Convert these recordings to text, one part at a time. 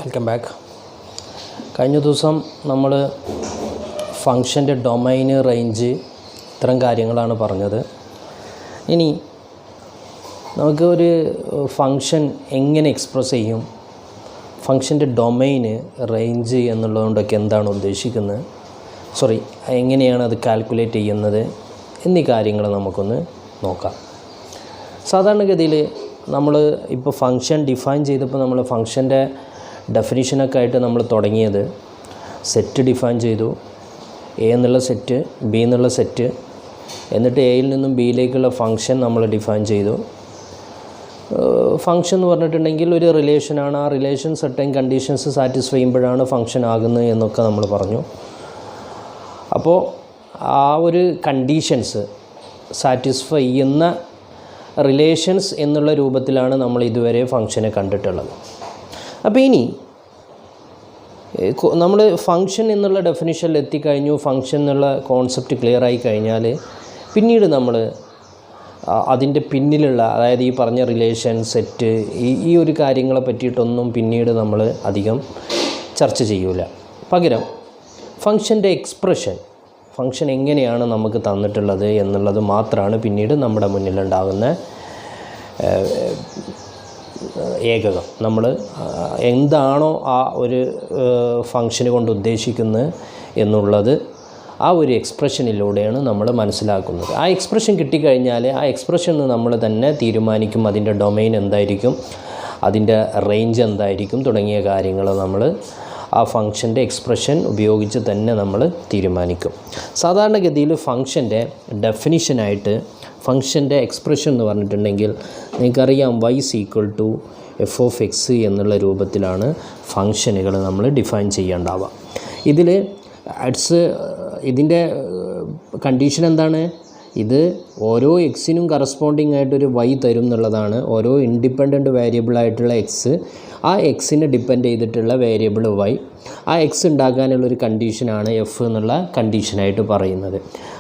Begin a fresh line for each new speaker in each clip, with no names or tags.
Welcome back. കഴിഞ്ഞ ദിവസം നമ്മൾ ഫങ്ഷൻ്റെ ഡൊമൈന്, റേഞ്ച് ഇത്തരം കാര്യങ്ങളാണ് പറഞ്ഞത്. ഇനി നമുക്ക് ഒരു ഫങ്ഷൻ എങ്ങനെ എക്സ്പ്രസ് ചെയ്യും, ഫങ്ഷൻ്റെ ഡൊമൈന്, റേഞ്ച് എന്നുള്ളതുകൊണ്ടൊക്കെ എന്താണ് ഉദ്ദേശിക്കുന്നത്, എങ്ങനെയാണ് അത് കാൽക്കുലേറ്റ് ചെയ്യുന്നത് എന്നീ കാര്യങ്ങൾ നമുക്കൊന്ന് നോക്കാം. സാധാരണഗതിയിൽ നമ്മൾ ഇപ്പോൾ ഫങ്ഷൻ ഡിഫൈൻ ചെയ്തപ്പോൾ നമ്മൾ ഫങ്ഷൻ്റെ ഡെഫിനിഷനൊക്കെ ആയിട്ട് നമ്മൾ തുടങ്ങിയത് സെറ്റ് ഡിഫൈൻ ചെയ്തു. എ എന്നുള്ള സെറ്റ്, ബി എന്നുള്ള സെറ്റ്, എന്നിട്ട് എയിൽ നിന്നും ബിയിലേക്കുള്ള ഫങ്ഷൻ നമ്മൾ ഡിഫൈൻ ചെയ്തു. ഫങ്ഷൻ എന്ന് പറഞ്ഞിട്ടുണ്ടെങ്കിൽ ഒരു റിലേഷനാണ്, ആ റിലേഷൻ സർട്ടൻ കണ്ടീഷൻസ് സാറ്റിസ്ഫൈ ചെയ്യുമ്പോഴാണ് ഫങ്ഷൻ ആകുന്നത് എന്നൊക്കെ നമ്മൾ പറഞ്ഞു. അപ്പോൾ ആ ഒരു കണ്ടീഷൻസ് സാറ്റിസ്ഫൈ ചെയ്യുന്ന റിലേഷൻസ് എന്നുള്ള രൂപത്തിലാണ് നമ്മൾ ഇതുവരെ ഫങ്ഷനെ കണ്ടിട്ടുള്ളത്. അപ്പോൾ ഇനി നമ്മൾ ഫങ്ഷൻ എന്നുള്ള ഡെഫിനിഷനിൽ എത്തിക്കഴിഞ്ഞു, ഫങ്ഷൻ എന്നുള്ള കോൺസെപ്റ്റ് ക്ലിയർ ആയി കഴിഞ്ഞാൽ പിന്നീട് നമ്മൾ അതിൻ്റെ പിന്നിലുള്ള, അതായത് ഈ പറഞ്ഞ റിലേഷൻ, സെറ്റ്, ഈ ഒരു കാര്യങ്ങളെ പറ്റിയിട്ടൊന്നും പിന്നീട് നമ്മൾ അധികം ചർച്ച ചെയ്യൂല. പകരം ഫങ്ഷൻ്റെ എക്സ്പ്രഷൻ, ഫങ്ഷൻ എങ്ങനെയാണ് നമുക്ക് തന്നിട്ടുള്ളത് എന്നുള്ളത് മാത്രമാണ് പിന്നീട് നമ്മുടെ മുന്നിലുണ്ടാകുന്ന ഏകകം. നമ്മൾ എന്താണോ ആ ഒരു ഫങ്ഷന് കൊണ്ട് ഉദ്ദേശിക്കുന്നത് എന്നുള്ളത് ആ ഒരു എക്സ്പ്രഷനിലൂടെയാണ് നമ്മൾ മനസ്സിലാക്കുന്നത്. ആ എക്സ്പ്രഷൻ കിട്ടിക്കഴിഞ്ഞാൽ ആ എക്സ്പ്രഷന് നമ്മൾ തന്നെ തീരുമാനിക്കും അതിൻ്റെ ഡൊമൈൻ എന്തായിരിക്കും, അതിൻ്റെ റേഞ്ച് എന്തായിരിക്കും തുടങ്ങിയ കാര്യങ്ങൾ നമ്മൾ ആ ഫങ്ഷൻ്റെ എക്സ്പ്രഷൻ ഉപയോഗിച്ച് തന്നെ നമ്മൾ തീരുമാനിക്കും. സാധാരണഗതിയിൽ ഫങ്ഷൻ്റെ ഡെഫിനിഷനായിട്ട് ഫങ്ഷൻ്റെ എക്സ്പ്രഷൻ എന്ന് പറഞ്ഞിട്ടുണ്ടെങ്കിൽ നിങ്ങൾക്കറിയാം y=f(x) എന്നുള്ള രൂപത്തിലാണ് ഫങ്ഷനുകൾ നമ്മൾ ഡിഫൈൻ ചെയ്യേണ്ടാവുക. ഇതിൻ്റെ കണ്ടീഷൻ എന്താണ്? ഇത് ഓരോ എക്സിനും കറസ്പോണ്ടിങ് ആയിട്ടൊരു y തരും എന്നുള്ളതാണ്. ഓരോ ഇൻഡിപെൻഡൻറ്റ് വേരിയബിളായിട്ടുള്ള എക്സ്, ആ എക്സിനെ ഡിപ്പെൻഡ് ചെയ്തിട്ടുള്ള വേരിയബിൾ y, ആ എക്സ് ഉണ്ടാക്കാനുള്ളൊരു കണ്ടീഷനാണ് എഫ് എന്നുള്ള കണ്ടീഷനായിട്ട് പറയുന്നത്.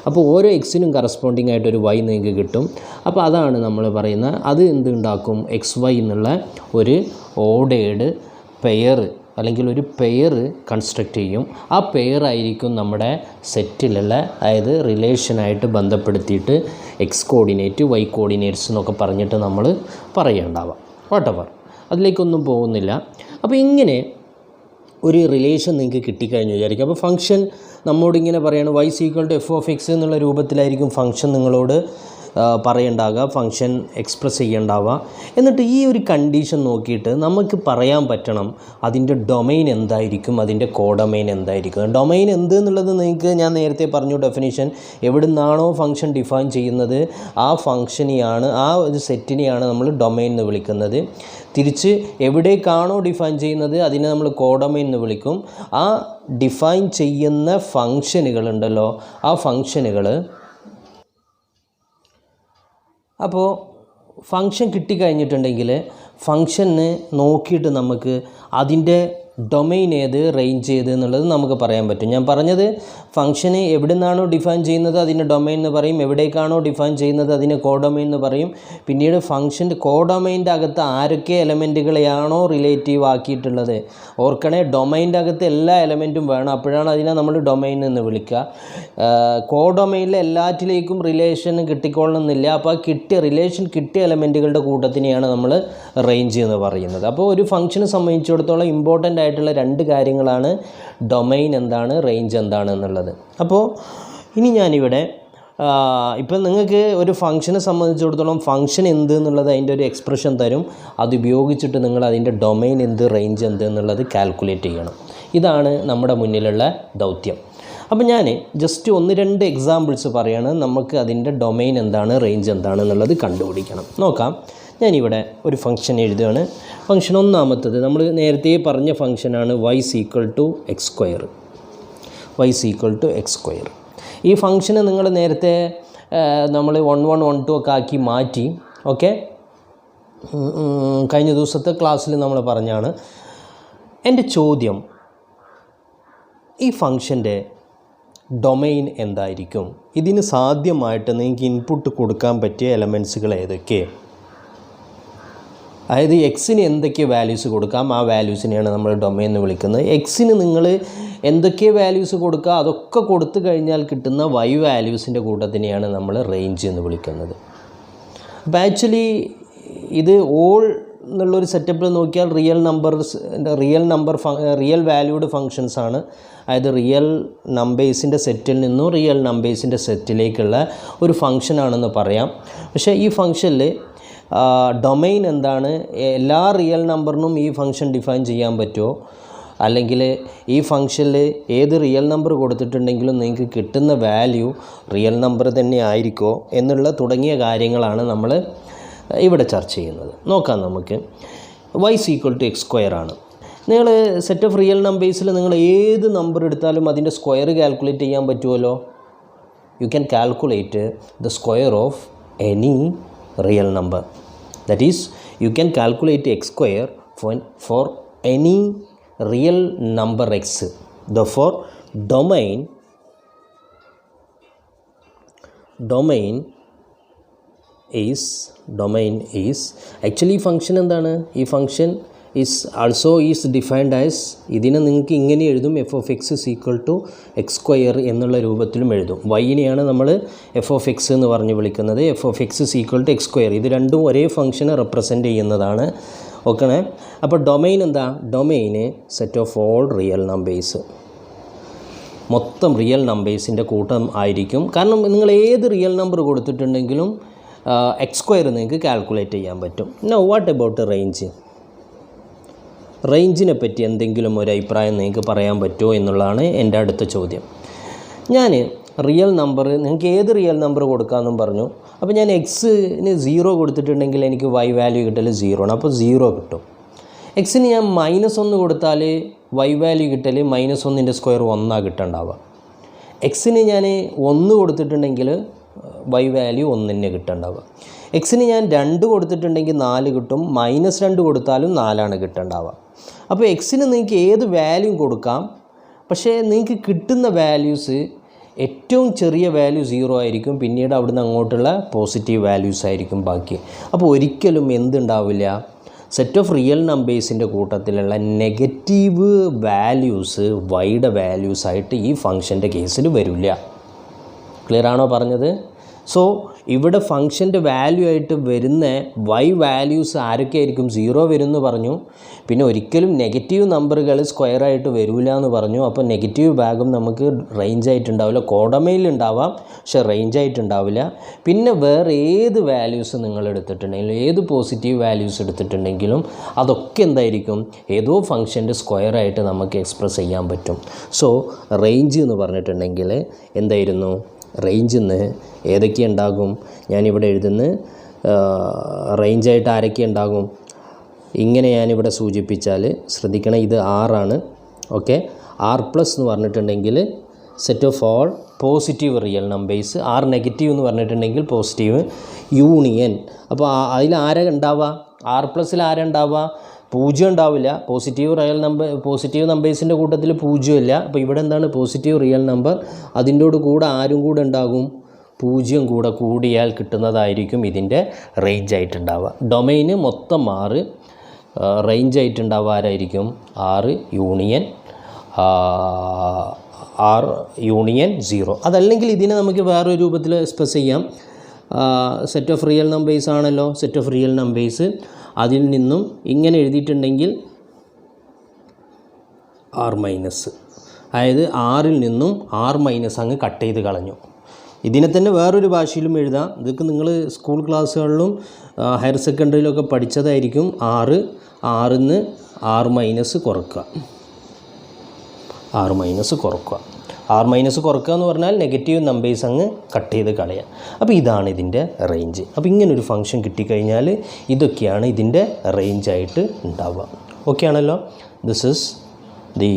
അപ്പോൾ ഓരോ എക്സിനും കറസ്പോണ്ടിങ് ആയിട്ടൊരു y നിങ്ങൾക്ക് കിട്ടും. അപ്പോൾ അതാണ് നമ്മൾ പറയുന്നത്. അത് എന്തുണ്ടാക്കും? XY എന്നുള്ള ഒരു ഓർഡേർഡ് പെയർ അല്ലെങ്കിൽ ഒരു പെയർ കൺസ്ട്രക്റ്റ് ചെയ്യും. ആ പെയറായിരിക്കും നമ്മുടെ സെറ്റിലുള്ള, അതായത് റിലേഷനായിട്ട് ബന്ധപ്പെടുത്തിയിട്ട് എക്സ് കോർഡിനേറ്റ്, വൈ കോർഡിനേറ്റ്സ് എന്നൊക്കെ പറഞ്ഞിട്ട് നമ്മൾ പറയേണ്ടാവാം. വാട്ടെവർ, അതിലേക്കൊന്നും പോകുന്നില്ല. അപ്പോൾ ഇങ്ങനെ ഒരു റിലേഷൻ നിങ്ങൾക്ക് കിട്ടിക്കഴിഞ്ഞു വിചാരിക്കും. അപ്പോൾ ഫങ്ഷൻ നമ്മോടിങ്ങനെ പറയണം y=f(x) എന്നുള്ള രൂപത്തിലായിരിക്കും ഫങ്ഷൻ നിങ്ങളോട് പറയേണ്ടാവുക, ഫങ്ഷൻ എക്സ്പ്രസ് ചെയ്യേണ്ടാവുക. എന്നിട്ട് ഈ ഒരു കണ്ടീഷൻ നോക്കിയിട്ട് നമുക്ക് പറയാൻ പറ്റണം അതിൻ്റെ ഡൊമൈൻ എന്തായിരിക്കും, അതിൻ്റെ കോഡൊമൈൻ എന്തായിരിക്കും. ഡൊമൈൻ എന്ത് എന്നുള്ളത് നിങ്ങൾക്ക് ഞാൻ നേരത്തെ പറഞ്ഞു, ഡെഫിനിഷൻ എവിടെ നിന്നാണോ ഫങ്ഷൻ ഡിഫൈൻ ചെയ്യുന്നത് ആ ഫങ്ഷനെയാണ്, ആ ഒരു സെറ്റിനെയാണ് നമ്മൾ ഡൊമൈൻ എന്ന് വിളിക്കുന്നത്. തിരിച്ച് എവിടേക്കാണോ ഡിഫൈൻ ചെയ്യുന്നത് അതിനെ നമ്മൾ കോഡൊമൈൻ എന്ന് വിളിക്കും. ആ ഡിഫൈൻ ചെയ്യുന്ന ഫങ്ഷനുകളുണ്ടല്ലോ, ആ ഫങ്ഷനുകൾ, അപ്പോൾ ഫങ്ഷൻ കിട്ടിക്കഴിഞ്ഞിട്ടുണ്ടെങ്കിൽ ഫങ്ഷന് നോക്കിയിട്ട് നമുക്ക് അതിൻ്റെ ഡൊമൈൻ ഏത്, റേഞ്ച് ഏത് എന്നുള്ളത് നമുക്ക് പറയാൻ പറ്റും. ഞാൻ പറഞ്ഞത് ഫങ്ഷന് എവിടെ നിന്നാണോ ഡിഫൈൻ ചെയ്യുന്നത് അതിൻ്റെ ഡൊമൈൻ എന്ന് പറയും, എവിടേക്കാണോ ഡിഫൈൻ ചെയ്യുന്നത് അതിനെ കോഡൊമൈൻ എന്ന് പറയും. പിന്നീട് ഫങ്ഷൻ്റെ കോഡൊമൈൻ്റെ അകത്ത് ആരൊക്കെ എലമെൻറ്റുകളെയാണോ റിലേറ്റീവ് ആക്കിയിട്ടുള്ളത്, ഓർക്കണേ ഡൊമൈൻ്റെ അകത്ത് എല്ലാ എലമെൻറ്റും വേണം, അപ്പോഴാണ് അതിനെ നമ്മൾ ഡൊമൈൻ എന്ന് വിളിക്കുക. കോഡൊമൈനിലെ എല്ലാറ്റിലേക്കും റിലേഷൻ കിട്ടിക്കൊള്ളണമെന്നില്ല. അപ്പോൾ ആ റിലേഷൻ കിട്ടിയ എലമെൻറ്റുകളുടെ കൂട്ടത്തിനെയാണ് നമ്മൾ റേഞ്ച് എന്ന് പറയുന്നത്. അപ്പോൾ ഒരു ഫങ്ഷനെ സംബന്ധിച്ചിടത്തോളം ഇമ്പോർട്ടൻ്റ് ആയിട്ടുള്ള രണ്ട് കാര്യങ്ങളാണ് ഡൊമൈൻ എന്താണ്, റേഞ്ച് എന്താണ് എന്നുള്ളത്. അപ്പോൾ ഇനി ഞാനിവിടെ ഇപ്പം നിങ്ങൾക്ക് ഒരു ഫങ്ഷനെ സംബന്ധിച്ചിടത്തോളം ഫങ്ഷൻ എന്ത് എന്നുള്ളത് അതിൻ്റെ ഒരു എക്സ്പ്രഷൻ തരും. അത് ഉപയോഗിച്ചിട്ട് നിങ്ങൾ അതിൻ്റെ ഡൊമൈൻ എന്ത്, റേഞ്ച് എന്ത് എന്നുള്ളത് കാൽക്കുലേറ്റ് ചെയ്യണം. ഇതാണ് നമ്മുടെ മുന്നിലുള്ള ദൗത്യം. അപ്പോൾ ഞാൻ ജസ്റ്റ് 1-2 എക്സാമ്പിൾസ് പറയുകയാണ്. നമുക്ക് അതിൻ്റെ ഡൊമൈൻ എന്താണ്, റേഞ്ച് എന്താണ് എന്നുള്ളത് കണ്ടുപിടിക്കണം. നോക്കാം. ഞാനിവിടെ ഒരു ഫങ്ഷൻ എഴുതുകയാണ്. ഫങ്ഷൻ ഒന്നാമത്തത് നമ്മൾ നേരത്തെ പറഞ്ഞ ഫങ്ഷനാണ് y=x². y=x². ഈ ഫങ്ഷന് നിങ്ങൾ നേരത്തെ നമ്മൾ 1 1 1 2 ഒക്കെ ആക്കി മാറ്റി. ഓക്കെ, കഴിഞ്ഞ ദിവസത്തെ ക്ലാസ്സിൽ നമ്മൾ പറഞ്ഞാണ്. എൻ്റെ ചോദ്യം, ഈ ഫങ്ഷൻ്റെ ഡൊമൈൻ എന്തായിരിക്കും? ഇതിന് സാധ്യമായിട്ട് നിങ്ങൾക്ക് ഇൻപുട്ട് കൊടുക്കാൻ പറ്റിയ എലമെൻസുകൾ ഏതൊക്കെ? അതായത് എക്സിന് എന്തൊക്കെ വാല്യൂസ് കൊടുക്കാം ആ വാല്യൂസിനെയാണ് നമ്മൾ ഡൊമൈൻ എന്ന് വിളിക്കുന്നത്. എക്സിന് നിങ്ങൾ എന്തൊക്കെ വാല്യൂസ് കൊടുക്കുക അതൊക്കെ കൊടുത്തു കഴിഞ്ഞാൽ കിട്ടുന്ന വൈ വാല്യൂസിൻ്റെ കൂട്ടത്തിനെയാണ് നമ്മൾ റേഞ്ച് എന്ന് വിളിക്കുന്നത്. അപ്പോൾ ആക്ച്വലി ഇത് ഓൾ എന്നുള്ളൊരു സെറ്റപ്പിൽ നോക്കിയാൽ റിയൽ വാല്യൂഡ് ഫങ്ഷൻസ് ആണ്. അതായത് റിയൽ നമ്പേഴ്സിൻ്റെ സെറ്റിൽ നിന്നും റിയൽ നമ്പേഴ്സിൻ്റെ സെറ്റിലേക്കുള്ള ഒരു ഫങ്ഷനാണെന്ന് പറയാം. പക്ഷേ ഈ ഫങ്ഷനിൽ ഡൊമൈൻ എന്താണ്, എല്ലാ റിയൽ നമ്പറിനും ഈ ഫങ്ഷൻ ഡിഫൈൻ ചെയ്യാൻ പറ്റുമോ, അല്ലെങ്കിൽ ഈ ഫങ്ഷനിൽ ഏത് റിയൽ നമ്പർ കൊടുത്തിട്ടുണ്ടെങ്കിലും നിങ്ങൾക്ക് കിട്ടുന്ന വാല്യൂ റിയൽ നമ്പർ തന്നെ ആയിരിക്കുമോ എന്നുള്ള തുടങ്ങിയ കാര്യങ്ങളാണ് നമ്മൾ ഇവിടെ ചർച്ച ചെയ്യുന്നത്. നോക്കാം നമുക്ക്. y = x² ആണ്. നിങ്ങൾ സെറ്റ് ഓഫ് റിയൽ നമ്പേഴ്സിൽ നിങ്ങൾ ഏത് നമ്പർ എടുത്താലും അതിൻ്റെ സ്ക്വയർ കാൽക്കുലേറ്റ് ചെയ്യാൻ പറ്റുമല്ലോ. You can calculate the square of any real number. That is you can calculate x² for any real number x. Therefore domain is actually function എന്താണ്, ഈ function is defined as, ഇതിനെ നിങ്ങൾക്ക് ഇങ്ങനെ എഴുതും, f(x) = x² എന്നുള്ള രൂപത്തിലും എഴുതും. yനെയാണ് നമ്മൾ f(x) എന്ന് പറഞ്ഞ് വിളിക്കുന്നത്. f(x) = x². ഇത് രണ്ടും ഒരേ ഫംഗ്ഷനെ റെപ്രസെൻ്റ് ചെയ്യുന്നതാണ്. ഓക്കെ. അപ്പോൾ ഡൊമൈൻ എന്താ? Domain set of all real numbers, മൊത്തം റിയൽ നമ്പേഴ്സിൻ്റെ കൂട്ടം ആയിരിക്കും. കാരണം നിങ്ങൾ ഏത് റിയൽ നമ്പർ കൊടുത്തിട്ടുണ്ടെങ്കിലും x² നിങ്ങൾക്ക് കാൽക്കുലേറ്റ് ചെയ്യാൻ പറ്റും. Now what about range? റേഞ്ചിനെ പറ്റി എന്തെങ്കിലും ഒരു അഭിപ്രായം നിങ്ങൾക്ക് പറയാൻ പറ്റുമോ എന്നുള്ളതാണ് എൻ്റെ അടുത്ത ചോദ്യം. ഞാൻ റിയൽ നമ്പർ, നിങ്ങൾക്ക് ഏത് റിയൽ നമ്പർ കൊടുക്കാമെന്നും പറഞ്ഞു. അപ്പോൾ ഞാൻ എക്സിന് 0 കൊടുത്തിട്ടുണ്ടെങ്കിൽ എനിക്ക് y വാല്യൂ കിട്ടൽ 0 ആണ്. അപ്പോൾ 0 കിട്ടും. എക്സിന് ഞാൻ -1 കൊടുത്താൽ y വാല്യൂ കിട്ടൽ -1ൻ്റെ സ്ക്വയർ 1 കിട്ടണ്ടാവുക. എക്സിന് ഞാൻ 1 കൊടുത്തിട്ടുണ്ടെങ്കിൽ y വാല്യൂ 1 കിട്ടണ്ടാവുക. എക്സിന് ഞാൻ 2 കൊടുത്തിട്ടുണ്ടെങ്കിൽ 4 കിട്ടും. -2 കൊടുത്താലും 4 കിട്ടണ്ടാവുക. അപ്പോൾ എക്സിന് നിങ്ങൾക്ക് ഏത് വാല്യൂ കൊടുക്കാം, പക്ഷേ നിങ്ങൾക്ക് കിട്ടുന്ന വാല്യൂസ് ഏറ്റവും ചെറിയ വാല്യൂ 0 ആയിരിക്കും. പിന്നീട് അവിടുന്ന് അങ്ങോട്ടുള്ള പോസിറ്റീവ് വാല്യൂസ് ആയിരിക്കും ബാക്കി. അപ്പോൾ ഒരിക്കലും എന്തുണ്ടാവില്ല, സെറ്റ് ഓഫ് റിയൽ നമ്പേഴ്സിൻ്റെ കൂട്ടത്തിലുള്ള നെഗറ്റീവ് വാല്യൂസ് വൈയുടെ വാല്യൂസ് ആയിട്ട് ഈ ഫംഗ്ഷൻ്റെ കേസിൽ വരില്ല. ക്ലിയർ ആണോ പറഞ്ഞത്? സോ ഇവിടെ ഫംഗ്ഷൻ്റെ വാല്യൂ ആയിട്ട് വരുന്ന y വാല്യൂസ് ആരൊക്കെ ആയിരിക്കും? 0 വരുമെന്ന് പറഞ്ഞു. പിന്നെ ഒരിക്കലും നെഗറ്റീവ് നമ്പറുകൾ സ്ക്വയർ ആയിട്ട് വരില്ല എന്ന് പറഞ്ഞു. അപ്പോൾ നെഗറ്റീവ് ഭാഗം നമുക്ക് റേഞ്ച് ആയിട്ടുണ്ടാവില്ല. കോഡമയിൽ ഉണ്ടാവാം, പക്ഷേ റേഞ്ച് ആയിട്ടുണ്ടാവില്ല. പിന്നെ വേറെ ഏത് വാല്യൂസ് നിങ്ങൾ എടുത്തിട്ടുണ്ടെങ്കിലും, ഏത് പോസിറ്റീവ് വാല്യൂസ് എടുത്തിട്ടുണ്ടെങ്കിലും അതൊക്കെ എന്തായിരിക്കും? ഏതോ ഫംഗ്ഷൻ്റെ സ്ക്വയർ ആയിട്ട് നമുക്ക് എക്സ്പ്രസ് ചെയ്യാൻ പറ്റും. സോ റേഞ്ച് എന്ന് പറഞ്ഞിട്ടുണ്ടെങ്കിൽ എന്തായിരുന്നു? റേഞ്ചിൽ നിന്ന് ഏതൊക്കെ ഉണ്ടാകും? ഞാനിവിടെ എഴുതുന്ന റേഞ്ചായിട്ട് ആരൊക്കെ ഉണ്ടാകും? ഇങ്ങനെ ഞാനിവിടെ സൂചിപ്പിച്ചാൽ ശ്രദ്ധിക്കണം, ഇത് R ആണ്. ഓക്കെ. R+ എന്ന് പറഞ്ഞിട്ടുണ്ടെങ്കിൽ set of all positive real numbers. R negative എന്ന് പറഞ്ഞിട്ടുണ്ടെങ്കിൽ പോസിറ്റീവ് യൂണിയൻ. അപ്പോൾ അതിൽ ആരാ ഉണ്ടാവുക? R+ൽ ആരാ ഉണ്ടാവുക? 0 ഉണ്ടാവില്ല. പോസിറ്റീവ് നമ്പേഴ്സിൻ്റെ കൂട്ടത്തിൽ 0 ഇല്ല. അപ്പോൾ ഇവിടെ എന്താണ്? Positive real number. അതിൻ്റെ കൂടെ ആരും കൂടെ ഉണ്ടാകും? 0 കൂടെ കൂടിയാൽ കിട്ടുന്നതായിരിക്കും ഇതിൻ്റെ റേഞ്ച് ആയിട്ടുണ്ടാവുക. ഡൊമൈന് മൊത്തം 6, റേഞ്ച് ആയിട്ടുണ്ടാവുക ആരായിരിക്കും? R union 0. അതല്ലെങ്കിൽ ഇതിനെ നമുക്ക് വേറൊരു രൂപത്തിൽ എക്സ്പ്രസ് ചെയ്യാം. സെറ്റ് ഓഫ് റിയൽ നമ്പേഴ്സ് ആണല്ലോ. സെറ്റ് ഓഫ് റിയൽ നമ്പേഴ്സ് അതിൽ നിന്നും ഇങ്ങനെ എഴുതിയിട്ടുണ്ടെങ്കിൽ R-, അതായത് ആറിൽ നിന്നും R- അങ്ങ് കട്ട് ചെയ്ത് കളഞ്ഞു. ഇതിനെ തന്നെ വേറൊരു ഭാഷയിലും എഴുതാം. ഇതൊക്കെ നിങ്ങൾ സ്കൂൾ ക്ലാസ്സുകളിലും ഹയർ സെക്കൻഡറിയിലൊക്കെ പഠിച്ചതായിരിക്കും. 6ന്ന് R- കുറക്കുക. R- കുറക്കുക എന്ന് പറഞ്ഞാൽ നെഗറ്റീവ് നമ്പേഴ്സ് അങ്ങ് കട്ട് ചെയ്ത് കളയുക. അപ്പോൾ ഇതാണ് ഇതിൻ്റെ റേഞ്ച്. അപ്പോൾ ഇങ്ങനൊരു ഫംഗ്ഷൻ കിട്ടിക്കഴിഞ്ഞാൽ ഇതൊക്കെയാണ് ഇതിൻ്റെ റേഞ്ചായിട്ട് ഉണ്ടാവുക. ഓക്കെ ആണല്ലോ. This is the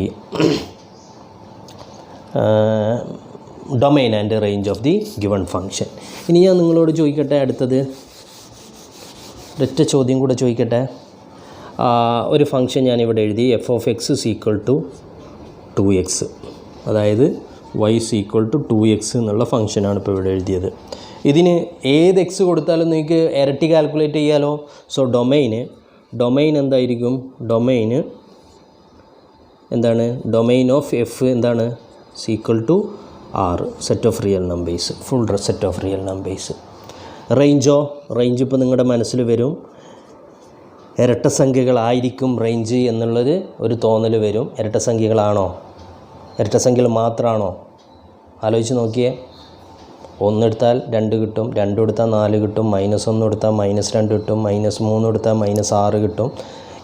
domain and range of the given function. ഇനി ഞാൻ നിങ്ങളോട് ചോദിക്കട്ടെ, അടുത്തത് ഒരൊറ്റ ചോദ്യം കൂടെ ചോദിക്കട്ടെ. ഒരു ഫംഗ്ഷൻ ഞാനിവിടെ എഴുതി, f(x) = 2x. അതായത് y = 2x എന്നുള്ള ഫംഗ്ഷനാണ് ഇപ്പോൾ ഇവിടെ എഴുതിയത്. ഇതിന് ഏത് x കൊടുത്താലും നിങ്ങൾക്ക് ഇരട്ടി കാൽക്കുലേറ്റ് ചെയ്യാമല്ലോ. സോ ഡൊമൈൻ എന്തായിരിക്കും? ഡൊമൈന് എന്താണ്? ഡൊമൈൻ ഓഫ് എഫ് എന്താണ്? Equal to R, set of real numbers, full set of real numbers. റേഞ്ചോ? റേഞ്ച് ഇപ്പോൾ നിങ്ങളുടെ മനസ്സിൽ വരും, ഇരട്ട സംഖ്യകളായിരിക്കും റേഞ്ച് എന്നുള്ളത് ഒരു തോന്നൽ വരും. ഇരട്ട സംഖ്യകളാണോ? ഇരട്ട സംഖ്യകൾ മാത്രമാണോ? ആലോചിച്ച് നോക്കിയേ. 1 എടുത്താൽ 2 കിട്ടും, 2 എടുത്താൽ 4 കിട്ടും, -1 എടുത്താൽ -2 കിട്ടും, -3 എടുത്താൽ -6 കിട്ടും.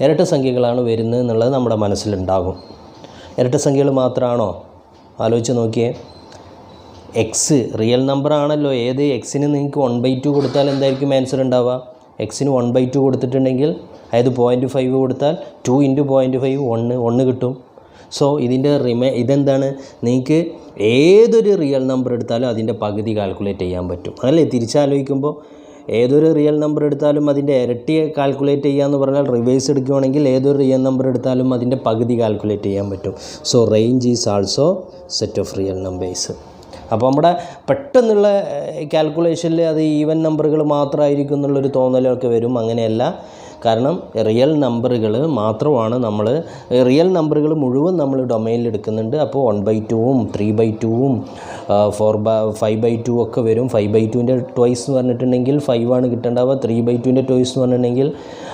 ഇരട്ട സംഖ്യകളാണ് വരുന്നത് എന്നുള്ളത് നമ്മുടെ മനസ്സിലുണ്ടാകും. ഇരട്ട സംഖ്യകൾ മാത്രമാണോ? ആലോചിച്ച് നോക്കിയേ. എക്സ് റിയൽ നമ്പർ ആണല്ലോ. ഏത് എക്സിന് നിങ്ങൾക്ക് 1/2 കൊടുത്താൽ എന്തായിരിക്കും ആൻസർ ഉണ്ടാവുക? എക്സിന് 1/2 കൊടുത്തിട്ടുണ്ടെങ്കിൽ അതായത് 0.5 കൊടുത്താൽ 2 × 0.5 1 കിട്ടും. സോ ഇതിൻ്റെ ഇതെന്താണ്? നിങ്ങൾക്ക് ഏതൊരു റിയൽ നമ്പർ എടുത്താലും അതിൻ്റെ പകുതി കാൽക്കുലേറ്റ് ചെയ്യാൻ പറ്റും. അതല്ലേ തിരിച്ചാലോചിക്കുമ്പോൾ ഏതൊരു റിയൽ നമ്പർ എടുത്താലും അതിൻ്റെ ഇരട്ടി കാൽക്കുലേറ്റ് ചെയ്യാമെന്ന് പറഞ്ഞാൽ റിവേഴ്സ് എടുക്കുകയാണെങ്കിൽ ഏതൊരു റിയൽ നമ്പർ എടുത്താലും അതിൻ്റെ പകുതി കാൽക്കുലേറ്റ് ചെയ്യാൻ പറ്റും. So range is also set of real numbers. അപ്പോൾ നമ്മുടെ പെട്ടെന്നുള്ള കാൽക്കുലേഷനിൽ അത് ഈവൻ നമ്പറുകൾ മാത്രമായിരിക്കും എന്നുള്ളൊരു തോന്നലൊക്കെ വരും. അങ്ങനെയല്ല. കാരണം റിയൽ നമ്പറുകൾ മാത്രമാണ് റിയൽ നമ്പറുകൾ മുഴുവൻ നമ്മൾ ഡൊമൈനിൽ എടുക്കുന്നുണ്ട്. അപ്പോൾ 1/2ഉം 3/2ഉം 5/2 ഒക്കെ വരും. 5/2ൻ്റെ ടോയ്സ് എന്ന് പറഞ്ഞിട്ടുണ്ടെങ്കിൽ 5 ആണ് കിട്ടേണ്ടാവുക. 3/2ൻ്റെ ടോയ്സ് എന്ന് പറഞ്ഞിട്ടുണ്ടെങ്കിൽ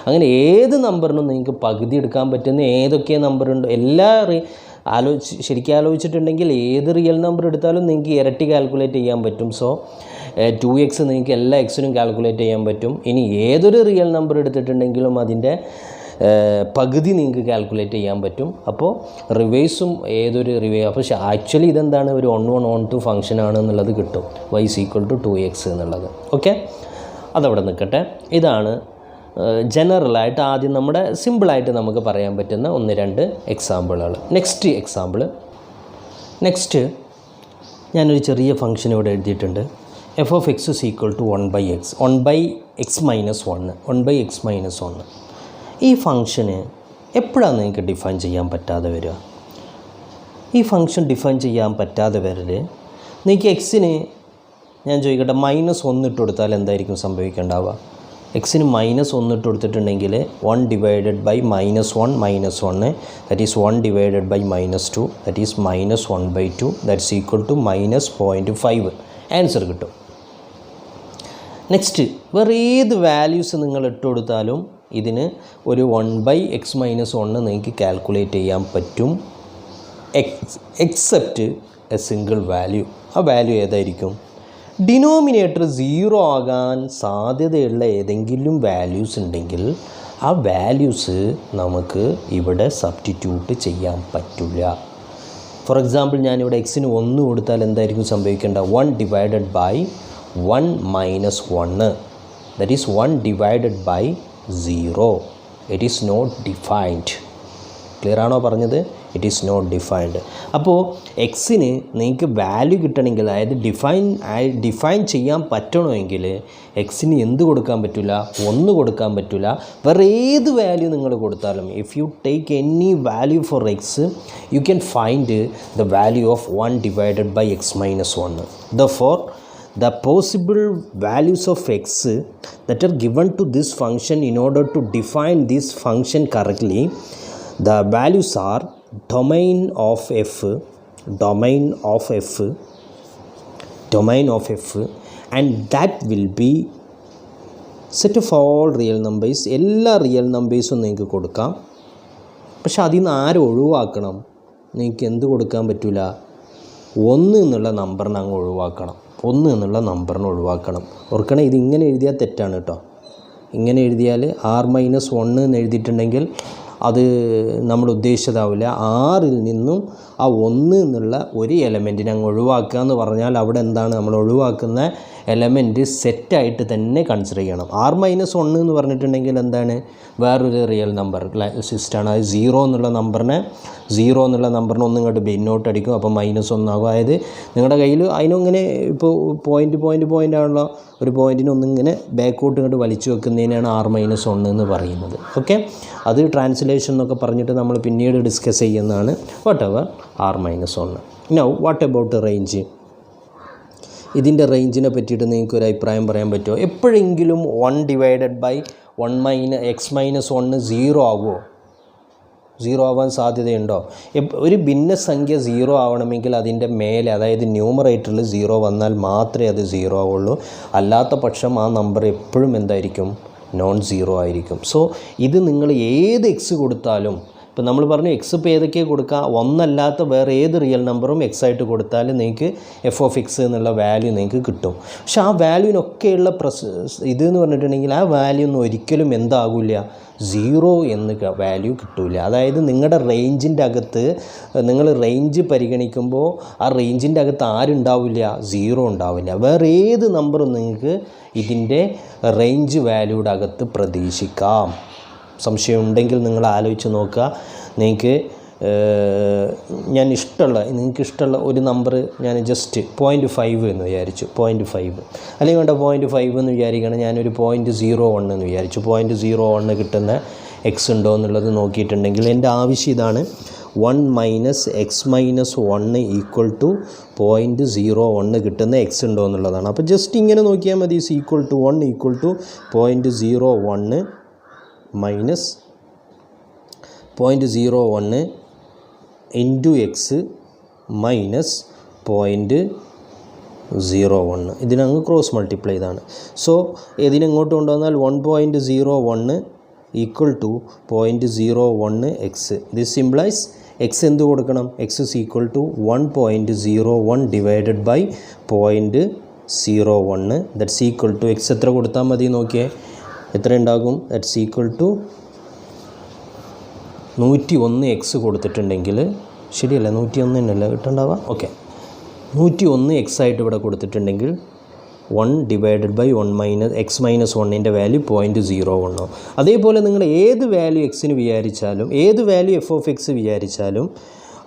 അങ്ങനെ ഏത് നമ്പറിനും നിങ്ങൾക്ക് പകുതി എടുക്കാൻ പറ്റുന്ന ഏതൊക്കെ നമ്പറുണ്ടോ എല്ലാ ശരിക്കും ആലോചിച്ചിട്ടുണ്ടെങ്കിൽ ഏത് റിയൽ നമ്പർ എടുത്താലും നിങ്ങൾക്ക് ഇരട്ടി കാൽക്കുലേറ്റ് ചെയ്യാൻ പറ്റും. സോ 2x നിങ്ങൾക്ക് എല്ലാ എക്സിനും കാൽക്കുലേറ്റ് ചെയ്യാൻ പറ്റും. ഇനി ഏതൊരു റിയൽ നമ്പർ എടുത്തിട്ടുണ്ടെങ്കിലും അതിൻ്റെ പകുതി നിങ്ങൾക്ക് കാൽക്കുലേറ്റ് ചെയ്യാൻ പറ്റും. അപ്പോൾ റിവേഴ്സും അപ്പോൾ ആക്ച്വലി ഇതെന്താണ്? ഒരു 1/1 ഫംഗ്ഷൻ ആണ് എന്നുള്ളത് കിട്ടും. y = 2x എന്നുള്ളത്. ഓക്കെ, അതവിടെ നിൽക്കട്ടെ. ഇതാണ് ജനറലായിട്ട് ആദ്യം നമ്മുടെ സിമ്പിളായിട്ട് നമുക്ക് പറയാൻ പറ്റുന്ന 1-2 എക്സാമ്പിളുകൾ. നെക്സ്റ്റ് ഞാനൊരു ചെറിയ ഫംഗ്ഷൻ ഇവിടെ എഴുതിയിട്ടുണ്ട്. f(x) = 1/x, 1/x-1. ഈ ഫംഗ്ഷന് എപ്പോഴാണ് നിങ്ങൾക്ക് ഡിഫൈൻ ചെയ്യാൻ പറ്റാതെ വരിക? ഈ ഫംഗ്ഷൻ ഡിഫൈൻ ചെയ്യാൻ പറ്റാതെ വരൽ നിങ്ങൾക്ക് എക്സിന് ഞാൻ ചോദിക്കട്ടെ -1 ഇട്ട് കൊടുത്താൽ എന്തായിരിക്കും സംഭവിക്കേണ്ടാവുക? എക്സിന് -1 ഇട്ട് കൊടുത്തിട്ടുണ്ടെങ്കിൽ 1 divided by -1 that is 1 divided by -2 that is -1/2 that's equal to -0.5 answer കിട്ടും. നെക്സ്റ്റ് വേറെ ഏത് വാല്യൂസ് നിങ്ങൾ ഇട്ട് കൊടുത്താലും ഇതിന് ഒരു 1/x-1 നിങ്ങൾക്ക് കാൽക്കുലേറ്റ് ചെയ്യാൻ പറ്റും, എക്സെപ്റ്റ് എ സിംഗിൾ വാല്യൂ. ആ വാല്യൂ ഏതായിരിക്കും? ഡിനോമിനേറ്റർ 0 ആകാൻ സാധ്യതയുള്ള ഏതെങ്കിലും വാല്യൂസ് ഉണ്ടെങ്കിൽ ആ വാല്യൂസ് നമുക്ക് ഇവിടെ സബ്സ്റ്റിറ്റ്യൂട്ട് ചെയ്യാൻ പറ്റില്ല. ഫോർ എക്സാമ്പിൾ ഞാനിവിടെ എക്സിന് 1 കൊടുത്താൽ എന്തായിരിക്കും സംഭവിക്കേണ്ടത്? 1 divided by 1 - 1 that is 1 divided by 0. It is not defined. Clear ആണോ പറഞ്ഞത്? It is not defined. അപ്പോൾ എക്സിന് നിങ്ങൾക്ക് വാല്യൂ കിട്ടണമെങ്കിൽ അതായത് ഡിഫൈൻ ചെയ്യാൻ പറ്റണമെങ്കിൽ എക്സിന് എന്ത് കൊടുക്കാൻ പറ്റില്ല? 1 കൊടുക്കാൻ പറ്റില്ല. വേറെ ഏത് വാല്യൂ നിങ്ങൾ കൊടുത്താലും if you take any value for x you can find the value of 1 divided by x-1. Therefore the possible values of x that are given to this function in order to define this function correctly, the values are domain of f and that will be set of all real numbers. എല്ലാ real നമ്പേഴ്സും നിങ്ങൾക്ക് കൊടുക്കാം. പക്ഷെ അതിൽ നിന്ന് ആരും ഒഴിവാക്കണം? നിങ്ങൾക്ക് എന്ത് കൊടുക്കാൻ പറ്റില്ല? 1 എന്നുള്ള നമ്പറിനെ അങ്ങ് ഒഴിവാക്കണം. 1 എന്നുള്ള നമ്പറിനെ ഒഴിവാക്കണം. ഓർക്കണം, ഇതിങ്ങനെ എഴുതിയാൽ തെറ്റാണ് കേട്ടോ. ഇങ്ങനെ എഴുതിയാൽ r-1 എന്ന് എഴുതിയിട്ടുണ്ടെങ്കിൽ അത് നമ്മൾ ഉദ്ദേശിച്ചതാവില്ല. 6ൽ നിന്നും ആ 1 എന്നുള്ള ഒരു എലമെൻറ്റിനെ അങ്ങ് ഒഴിവാക്കുക എന്ന് പറഞ്ഞാൽ അവിടെ എന്താണ് നമ്മൾ ഒഴിവാക്കുന്ന എലമെൻറ്റ് സെറ്റായിട്ട് തന്നെ കൺസിഡർ ചെയ്യണം. r-1 എന്ന് പറഞ്ഞിട്ടുണ്ടെങ്കിൽ എന്താണ്? വേറൊരു റിയൽ നമ്പർ സിസ്റ്റാണ്. അത് 0 എന്നുള്ള നമ്പറിനെ ഒന്നും ഇങ്ങോട്ട് ബെന്നോട്ട് അടിക്കും. അപ്പോൾ -1 ആകും. അതായത് നിങ്ങളുടെ കയ്യിൽ അതിനൊങ്ങനെ ഇപ്പോൾ പോയിൻ്റ് ആണല്ലോ, ഒരു പോയിൻറ്റിന് ഒന്നിങ്ങനെ ബാക്കോട്ട് ഇങ്ങോട്ട് വലിച്ചു വെക്കുന്നതിനാണ് r-1 എന്ന് പറയുന്നത്. ഓക്കെ, അത് ട്രാൻസ്ലേഷൻ എന്നൊക്കെ പറഞ്ഞിട്ട് നമ്മൾ പിന്നീട് ഡിസ്കസ് ചെയ്യുന്നതാണ്. What ever r-1. Now what about range? ഇതിൻ്റെ റേഞ്ചിനെ പറ്റിയിട്ട് നിങ്ങൾക്ക് ഒരു അഭിപ്രായം പറയാൻ പറ്റുമോ? എപ്പോഴെങ്കിലും 1 ഡിവൈഡഡ് ബൈ 1 എക്സ് മൈനസ് 1 0 ആകുമോ? 0 ആവാൻ സാധ്യതയുണ്ടോ? ഒരു ഭിന്നസംഖ്യ 0 ആവണമെങ്കിൽ അതിൻ്റെ മേലെ, അതായത് ന്യൂമറേറ്ററിൽ 0 വന്നാൽ മാത്രമേ അത് 0 ആവുള്ളൂ. അല്ലാത്ത പക്ഷം ആ നമ്പർ എപ്പോഴും എന്തായിരിക്കും? നോൺ 0 ആയിരിക്കും. സോ ഇത് നിങ്ങൾ ഏത് എക്സ് കൊടുത്താലും, ഇപ്പോൾ നമ്മൾ പറഞ്ഞു എക്സ് ഇപ്പോൾ ഏതൊക്കെയാണ് കൊടുക്കുക, ഒന്നല്ലാത്ത വേറെ ഏത് റിയൽ നമ്പറും എക്സ് ആയിട്ട് കൊടുത്താൽ നിങ്ങൾക്ക് എഫ് ഓഫ് എക്സ് എന്നുള്ള വാല്യൂ നിങ്ങൾക്ക് കിട്ടും. പക്ഷെ ആ വാല്യൂവിനൊക്കെയുള്ള ഇതെന്ന് പറഞ്ഞിട്ടുണ്ടെങ്കിൽ ആ വാല്യൂ ഒന്നും ഒരിക്കലും എന്താകില്ല, 0 എന്ന് വാല്യൂ കിട്ടില്ല. അതായത് നിങ്ങളുടെ റേഞ്ചിൻ്റെ അകത്ത് നിങ്ങൾ റേഞ്ച് പരിഗണിക്കുമ്പോൾ ആ റേഞ്ചിൻ്റെ അകത്ത് ആരുണ്ടാവില്ല? 0 ഉണ്ടാവില്ല. വേറെ ഏത് നമ്പറും നിങ്ങൾക്ക് ഇതിൻ്റെ റേഞ്ച് വാല്യൂയുടെ അകത്ത് പ്രതീക്ഷിക്കാം. സംശയം ഉണ്ടെങ്കിൽ നിങ്ങൾ ആലോചിച്ച് നോക്കുക. നിങ്ങൾക്ക് നിങ്ങൾക്ക് ഇഷ്ടമുള്ള ഒരു നമ്പർ ഞാൻ ജസ്റ്റ് 0.5 എന്ന് വിചാരിച്ചു, 0.5 അല്ലെങ്കിൽ വേണ്ട 0.5 എന്ന് വിചാരിക്കണം. ഞാനൊരു 0.01 എന്ന് വിചാരിച്ചു. 0.01 കിട്ടുന്ന എക്സ് ഉണ്ടോ എന്നുള്ളത് നോക്കിയിട്ടുണ്ടെങ്കിൽ എൻ്റെ ആവശ്യം ഇതാണ്, 1 minus X minus 1 equal to 0.01 കിട്ടുന്ന എക്സ് ഉണ്ടോ എന്നുള്ളതാണ്. അപ്പോൾ ജസ്റ്റ് ഇങ്ങനെ നോക്കിയാൽ മതി. Is equal to 1 equal to 0.01 minus 0.01 into X minus 0.01. ഇതിനങ്ങ് ക്രോസ് മൾട്ടിപ്ലൈ ചെയ്താണ്. സോ ഇതിനെങ്ങോട്ട് കൊണ്ടുവന്നാൽ 1.01 equal to 0.01 X. This simplifies X എന്ത് കൊടുക്കണം? X is equal to 1.01 divided by 0.01. That's equal to X എത്ര കൊടുത്താൽ മതി നോക്കിയേ, എത്ര ഉണ്ടാകും? ദറ്റ്സ് ഈക്വൽ ടു 101 എക്സ് കൊടുത്തിട്ടുണ്ടെങ്കിൽ, ശരിയല്ല 101 തന്നെയല്ലേ കിട്ടണ്ടാവുക? ഓക്കെ, 101 എക്സ് ആയിട്ട് ഇവിടെ കൊടുത്തിട്ടുണ്ടെങ്കിൽ 1 divided by 1 minus X minus 1ൻ്റെ വാല്യൂ 0.01. അതേപോലെ നിങ്ങൾ ഏത് വാല്യൂ എക്സിന് വിചാരിച്ചാലും, ഏത് വാല്യൂ എഫ് ഓഫ് എക്സ് വിചാരിച്ചാലും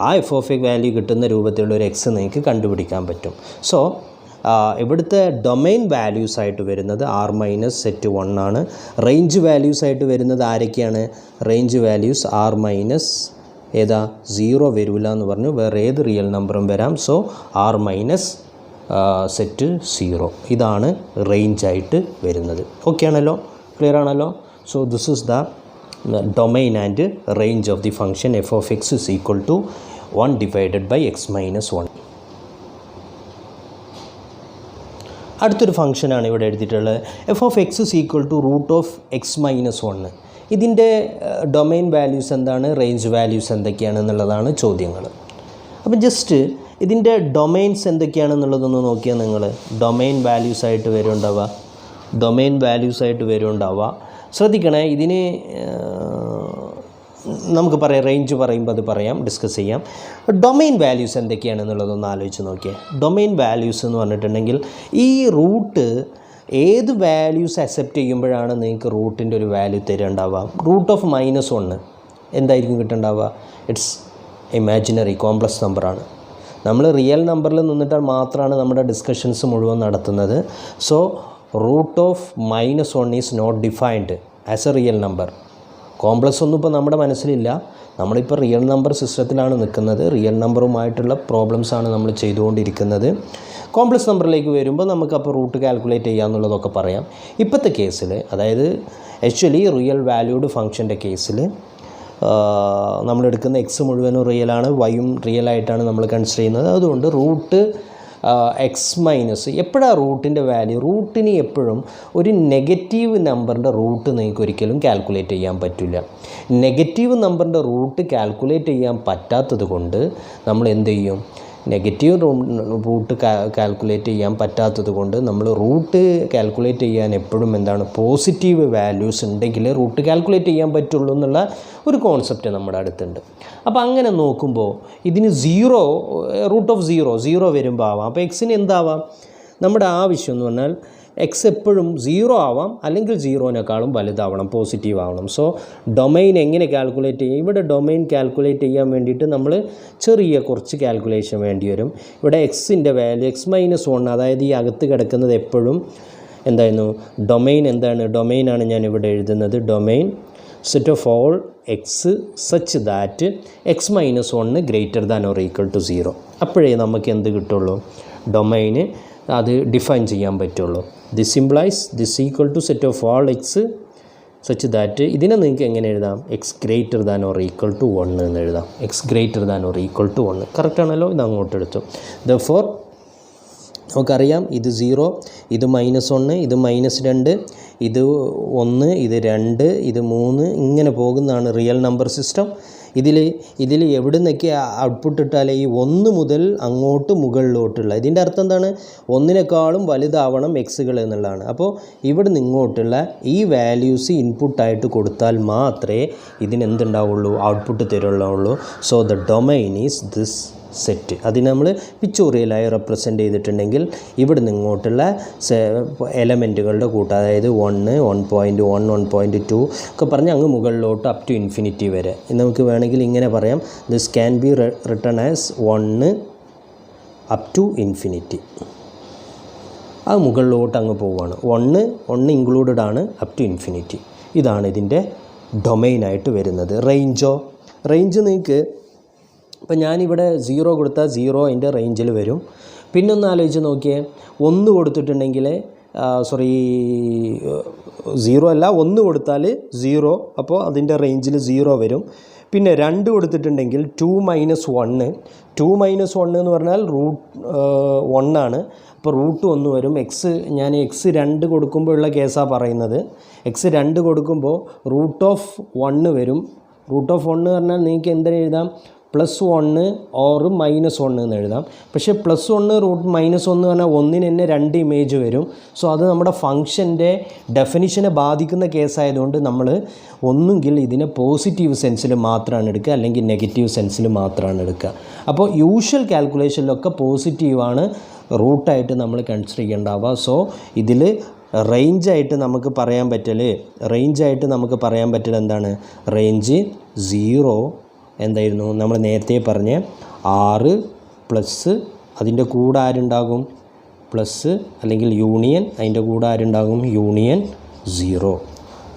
ആ എഫ് ഓഫ് എക്സ് വാല്യൂ കിട്ടുന്ന രൂപത്തിലുള്ള ഒരു എക്സ് നിങ്ങൾക്ക് കണ്ടുപിടിക്കാൻ പറ്റും. സോ ഇവിടുത്തെ ഡൊമൈൻ വാല്യൂസ് ആയിട്ട് വരുന്നത് r മൈനസ് സെറ്റ് 1 ആണ്. റേഞ്ച് വാല്യൂസ് ആയിട്ട് വരുന്നത് ആരൊക്കെയാണ്? റേഞ്ച് വാല്യൂസ് r മൈനസ് 0 വരില്ല എന്ന് പറഞ്ഞു, വേറെ ഏത് റിയൽ നമ്പറും വരാം. സോ r മൈനസ് സെറ്റ് 0 ഇതാണ് റേഞ്ച് ആയിട്ട് വരുന്നത്. ഓക്കെ ആണല്ലോ? ക്ലിയർ ആണല്ലോ? So this is the domain and range of the function f of x is equal to 1 divided by x minus 1. അടുത്തൊരു ഫംഗ്ഷനാണ് ഇവിടെ എഴുതിയിട്ടുള്ളത്, f of x is equal to root of x minus 1. ഇതിൻ്റെ domain values എന്താണ്, range values എന്തൊക്കെയാണെന്നുള്ളതാണ് ചോദ്യങ്ങൾ. അപ്പം just ഇതിൻ്റെ ഡൊമൈൻസ് എന്തൊക്കെയാണെന്നുള്ളതൊന്ന് നോക്കിയാൽ നിങ്ങൾ, ഡൊമൈൻ വാല്യൂസ് ആയിട്ട് വരുന്നുണ്ടാവുക. ശ്രദ്ധിക്കണേ, ഇതിന് നമുക്ക് പറയാം, റേഞ്ച് പറയുമ്പോൾ അത് പറയാം, ഡിസ്കസ് ചെയ്യാം. ഡൊമൈൻ വാല്യൂസ് എന്തൊക്കെയാണെന്നുള്ളതൊന്ന് ആലോചിച്ച് നോക്കിയേ. ഡൊമൈൻ വാല്യൂസ് എന്ന് പറഞ്ഞിട്ടുണ്ടെങ്കിൽ ഈ റൂട്ട് ഏത് വാല്യൂസ് അക്സെപ്റ്റ് ചെയ്യുമ്പോഴാണ് നിങ്ങൾക്ക് റൂട്ടിൻ്റെ ഒരു വാല്യൂ തരേണ്ടാവുക. റൂട്ട് ഓഫ് -1 എന്തായിരിക്കും കിട്ടേണ്ടാവുക? ഇറ്റ്സ് ഇമാജിനറി കോംപ്ലക്സ് നമ്പറാണ്. നമ്മൾ റിയൽ നമ്പറിൽ നിന്നിട്ട് മാത്രമാണ് നമ്മുടെ ഡിസ്കഷൻസ് മുഴുവൻ നടത്തുന്നത്. So root of -1 is not defined as a real number. Complex ഒന്നും ഇപ്പോൾ നമ്മുടെ മനസ്സിലില്ല. നമ്മളിപ്പോൾ റിയൽ നമ്പർ സിസ്റ്റത്തിലാണ് നിൽക്കുന്നത്. റിയൽ നമ്പറുമായിട്ടുള്ള പ്രോബ്ലംസാണ് നമ്മൾ ചെയ്തുകൊണ്ടിരിക്കുന്നത്. കോംപ്ലക്സ് നമ്പറിലേക്ക് വരുമ്പോൾ നമുക്കപ്പോൾ റൂട്ട് കാൽക്കുലേറ്റ് ചെയ്യാമെന്നുള്ളതൊക്കെ പറയാം. ഇപ്പോഴത്തെ കേസിൽ, അതായത് ആക്ച്വലി റിയൽ വാല്യൂഡ് ഫംഗ്ഷൻ്റെ കേസിൽ നമ്മളെടുക്കുന്ന എക്സ് മുഴുവനും റിയലാണ്, വൈയും റിയലായിട്ടാണ് നമ്മൾ കൺസിഡർ ചെയ്യുന്നത്. അതുകൊണ്ട് റൂട്ട് എക്സ് മൈനസ് എപ്പോഴാണ് റൂട്ടിൻ്റെ വാല്യൂ? റൂട്ടിന് എപ്പോഴും ഒരു നെഗറ്റീവ് നമ്പറിൻ്റെ റൂട്ട് നിങ്ങൾക്ക് ഒരിക്കലും കാൽക്കുലേറ്റ് ചെയ്യാൻ പറ്റില്ല. നെഗറ്റീവ് നമ്പറിൻ്റെ റൂട്ട് കാൽക്കുലേറ്റ് ചെയ്യാൻ പറ്റാത്തത് കൊണ്ട് നമ്മൾ എന്ത് ചെയ്യും? നെഗറ്റീവ് റൂട്ട് കാൽക്കുലേറ്റ് ചെയ്യാൻ പറ്റാത്തത് കൊണ്ട് നമ്മൾ റൂട്ട് കാൽക്കുലേറ്റ് ചെയ്യാൻ എപ്പോഴും എന്താണ്, പോസിറ്റീവ് വാല്യൂസ് ഉണ്ടെങ്കിൽ റൂട്ട് കാൽക്കുലേറ്റ് ചെയ്യാൻ പറ്റുള്ളൂ എന്നുള്ള ഒരു കോൺസെപ്റ്റ് നമ്മുടെ അടുത്തുണ്ട്. അപ്പോൾ അങ്ങനെ നോക്കുമ്പോൾ ഇതിന് റൂട്ട് ഓഫ് 0 വരുമ്പോൾ ആവാം. അപ്പോൾ എക്സിന് എന്താവാം? നമ്മുടെ ആവശ്യം എന്ന് പറഞ്ഞാൽ എക്സ് എപ്പോഴും 0 ആവാം, അല്ലെങ്കിൽ 0-നേക്കാളും വലുതാവണം, പോസിറ്റീവ് ആവണം. സോ ഡൊമൈൻ എങ്ങനെ കാൽക്കുലേറ്റ് ചെയ്യും? ഇവിടെ ഡൊമൈൻ കാൽക്കുലേറ്റ് ചെയ്യാൻ വേണ്ടിയിട്ട് നമ്മൾ ചെറിയ കുറച്ച് കാൽക്കുലേഷൻ വേണ്ടി വരും. ഇവിടെ എക്സിൻ്റെ വാല്യൂ x-1, അതായത് ഈ അകത്ത് കിടക്കുന്നത് എപ്പോഴും എന്തായിരുന്നു? ഡൊമൈൻ എന്താണ്? ഡൊമൈനാണ് ഞാൻ ഇവിടെ എഴുതുന്നത്. Domain set of all x such that x-1 greater than or equal to 0. അപ്പോഴേ നമുക്ക് എന്ത് കിട്ടുള്ളൂ? ഡൊമൈന് അത് ഡിഫൈൻ ചെയ്യാൻ പറ്റുള്ളൂ. This implies this equal to set of all x such that ഇതിനെ നിങ്ങൾക്ക് എങ്ങനെ എഴുതാം? X greater than or equal to 1 എന്ന് എഴുതാം. X greater than or equal to 1 കറക്റ്റാണല്ലോ. ഇത് അങ്ങോട്ട് എടുത്തു. ദെർഫോർ നമുക്കറിയാം ഇത് 0, ഇത് -1, ഇത് -2, ഇത് 1, ഇത് 2, ഇത് 3 ഇങ്ങനെ പോകുന്നതാണ് റിയൽ നമ്പർ സിസ്റ്റം. ഇതിൽ എവിടെ നിന്നൊക്കെ ഔട്ട്പുട്ട് ഇട്ടാലേ ഈ 1 മുതൽ അങ്ങോട്ട് മുകളിലോട്ടുള്ള ഇതിൻ്റെ അർത്ഥം എന്താണ്? 1നേക്കാളും വലുതാവണം എക്സുകൾ എന്നുള്ളതാണ്. അപ്പോൾ ഇവിടെ നിന്ന് ഇങ്ങോട്ടുള്ള ഈ വാല്യൂസ് ഇൻപുട്ടായിട്ട് കൊടുത്താൽ മാത്രമേ ഇതിനെന്തുണ്ടാവുള്ളൂ? ഔട്ട്പുട്ട് തരുള്ളൂ. So the domain is this set. അതിന് നമ്മൾ പിക്ചോറിയലായി റെപ്രസെൻ്റ് ചെയ്തിട്ടുണ്ടെങ്കിൽ ഇവിടെ നിന്ന് ഇങ്ങോട്ടുള്ള എലമെൻറ്റുകളുടെ കൂട്ടം, അതായത് 1, 1.1, 1.2 ഒക്കെ പറഞ്ഞ് അങ്ങ് മുകളിലോട്ട് അപ് ടു ഇൻഫിനിറ്റി വരെ. നമുക്ക് വേണമെങ്കിൽ ഇങ്ങനെ പറയാം, this can be written as 1 up to infinity. അത് മുകളിലോട്ട് അങ്ങ് പോവുകയാണ്. 1 ഇൻക്ലൂഡഡ് ആണ് അപ് ടു ഇൻഫിനിറ്റി. ഇതാണ് ഇതിൻ്റെ ഡൊമൈനായിട്ട് വരുന്നത്. റേഞ്ച് നിങ്ങൾക്ക് ഇപ്പം ഞാനിവിടെ 0 കൊടുത്താൽ 0 അതിൻ്റെ റേഞ്ചിൽ വരും. പിന്നെ ഒന്ന് ആലോചിച്ച് നോക്കിയേ, 1 കൊടുത്തിട്ടുണ്ടെങ്കിൽ 0 അല്ല 1 കൊടുത്താൽ 0, അപ്പോൾ അതിൻ്റെ റേഞ്ചിൽ 0 വരും. പിന്നെ 2 കൊടുത്തിട്ടുണ്ടെങ്കിൽ 2 - 1 എന്ന് പറഞ്ഞാൽ √1 ആണ്. അപ്പോൾ √1 വരും. ഞാൻ x 2 കൊടുക്കുമ്പോൾ ഉള്ള കേസാണ് പറയുന്നത്. x 2 കൊടുക്കുമ്പോൾ √1 വരും. √1 എന്ന് പറഞ്ഞാൽ നിങ്ങൾക്ക് എന്തിനു എഴുതാം? +1 ഓർ -1 എന്ന് എഴുതാം. പക്ഷേ +1 -1 എന്ന് പറഞ്ഞാൽ 1 തന്നെ 2 ഇമേജ് വരും. സോ അത് നമ്മുടെ ഫംഗ്ഷൻ്റെ ഡെഫിനിഷനെ ബാധിക്കുന്ന കേസായതുകൊണ്ട് നമ്മൾ ഒന്നുകിൽ ഇതിനെ പോസിറ്റീവ് സെൻസിൽ മാത്രമാണ് എടുക്കുക, അല്ലെങ്കിൽ നെഗറ്റീവ് സെൻസിൽ മാത്രമാണ് എടുക്കുക. അപ്പോൾ യൂഷ്വൽ കാൽക്കുലേഷനിലൊക്കെ പോസിറ്റീവാണ് റൂട്ടായിട്ട് നമ്മൾ കൺസിഡർ ചെയ്യേണ്ടാവുക. സോ ഇതിൽ റേഞ്ചായിട്ട് നമുക്ക് പറയാൻ പറ്റൽ എന്താണ്? റേഞ്ച് 0 എന്തായിരുന്നു? നമ്മൾ നേരത്തെ പറഞ്ഞ 6 പ്ലസ് അതിൻ്റെ കൂടെ ആരുണ്ടാകും? പ്ലസ് അല്ലെങ്കിൽ യൂണിയൻ, അതിൻ്റെ കൂടെ ആരുണ്ടാകും? യൂണിയൻ 0.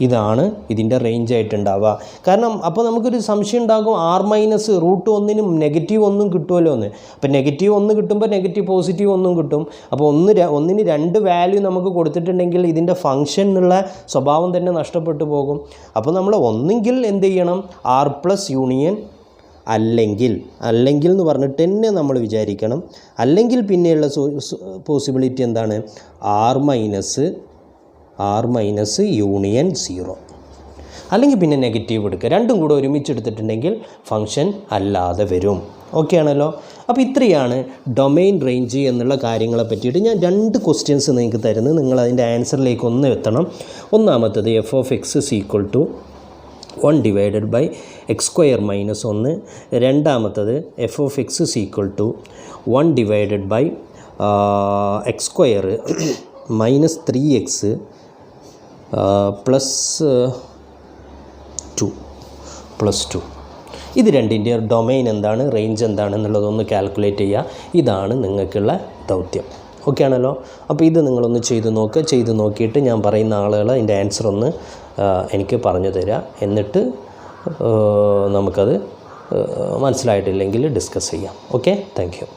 ഇതാണ് ഇതിൻ്റെ റേഞ്ചായിട്ടുണ്ടാവുക. കാരണം അപ്പോൾ നമുക്കൊരു സംശയം ഉണ്ടാകും, R-√1 -1 കിട്ടുമല്ലോ എന്ന്. അപ്പോൾ -1 കിട്ടുമ്പോൾ +1 കിട്ടും. അപ്പോൾ 1ന് 2 വാല്യൂ നമുക്ക് കൊടുത്തിട്ടുണ്ടെങ്കിൽ ഇതിൻ്റെ ഫംഗ്ഷൻ എന്നുള്ള സ്വഭാവം തന്നെ നഷ്ടപ്പെട്ടു പോകും. അപ്പോൾ നമ്മൾ ഒന്നെങ്കിൽ എന്ത് ചെയ്യണം? R+ യൂണിയൻ, അല്ലെങ്കിൽ എന്ന് പറഞ്ഞിട്ട് തന്നെ നമ്മൾ വിചാരിക്കണം. അല്ലെങ്കിൽ പിന്നെയുള്ള പോസിബിലിറ്റി എന്താണ്? R- union 0. അല്ലെങ്കിൽ പിന്നെ നെഗറ്റീവ് എടുക്കുക. രണ്ടും കൂടെ ഒരുമിച്ച് എടുത്തിട്ടുണ്ടെങ്കിൽ ഫംഗ്ഷൻ അല്ലാതെ വരും. ഓക്കെ ആണല്ലോ. അപ്പോൾ ഇത്രയാണ് ഡൊമൈൻ റേഞ്ച് എന്നുള്ള കാര്യങ്ങളെ പറ്റിയിട്ട് ഞാൻ 2 ക്വസ്റ്റ്യൻസ് നിങ്ങൾക്ക് തരുന്നത്. നിങ്ങൾ അതിൻ്റെ ആൻസറിലേക്ക് ഒന്ന് എത്തണം. ഒന്നാമത്തത് f(x) = 1 ഡിവൈഡഡ് ബൈ x² - 1. രണ്ടാമത്തത് f(x) = 1 divided by x² - 3x +2. ഇത് രണ്ടിൻ്റെ ഡൊമൈൻ എന്താണ്, റേഞ്ച് എന്താണെന്നുള്ളതൊന്ന് കാൽക്കുലേറ്റ് ചെയ്യുക. ഇതാണ് നിങ്ങൾക്കുള്ള ദൗത്യം. ഓക്കെ ആണല്ലോ. അപ്പോൾ ഇത് നിങ്ങളൊന്ന് ചെയ്ത് നോക്കിയിട്ട് ഞാൻ പറയുന്ന ആളുകൾ അതിൻ്റെ ആൻസർ ഒന്ന് എനിക്ക് പറഞ്ഞു തരിക. എന്നിട്ട് നമുക്കത് മനസ്സിലായിട്ടില്ലെങ്കിൽ ഡിസ്കസ് ചെയ്യാം. Okay, thank you.